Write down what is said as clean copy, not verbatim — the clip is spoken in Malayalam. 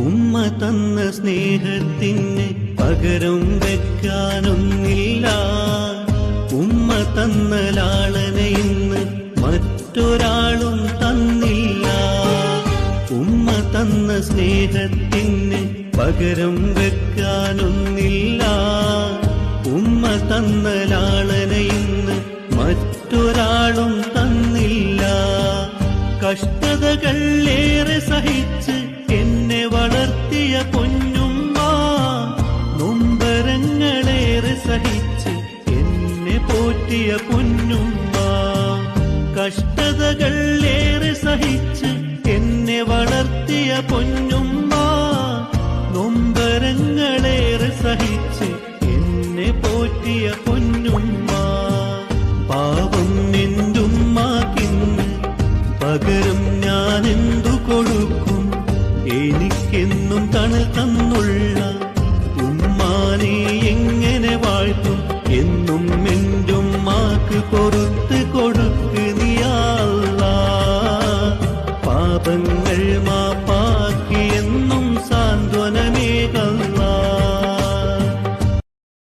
ഉമ്മ തന്ന സ്നേഹത്തിന് പകരം വെക്കാനൊന്നില്ല. ഉമ്മ തന്ന ലാളന ഇന്ന് മറ്റൊരാളും തന്നില്ല. ഉമ്മ തന്ന സ്നേഹത്തിന് പകരം വെക്കാനൊന്നില്ല. ഉമ്മ തന്ന ലാളന ഇന്ന് മറ്റൊരാളും തന്നില്ല. കഷ്ടതകൾ ഏറെ സഹിച്ച് എന്നെ വളർത്തിയ പൊന്നുമ്മ, നൊമ്പരങ്ങളേറെ സഹിച്ച് എന്നെ പോറ്റിയ പൊന്നുമ്മ. കഷ്ടതകൾ ഏറെ സഹിച്ച് എന്നെ വളർത്തിയ പൊന്നുമ്മ, നൊമ്പരങ്ങളേറെ സഹിച്ച് എന്നെ പോറ്റിയ പൊന്നുമ്മ. പാവം നിന്റുമ്മാക്കിന്ന് പകരം ഞാൻ എന്തു കൊടുക്കും? എനിക്കെന്നും തണൽ തന്നുള്ള ഉമ്മാനെ എങ്ങനെ വാഴ്ത്തും? എന്നും എന്റുമ്മാക്ക് പൊറുത്ത് കൊടുക്ക് നീ അല്ലാഹ്. പാപങ്ങൾ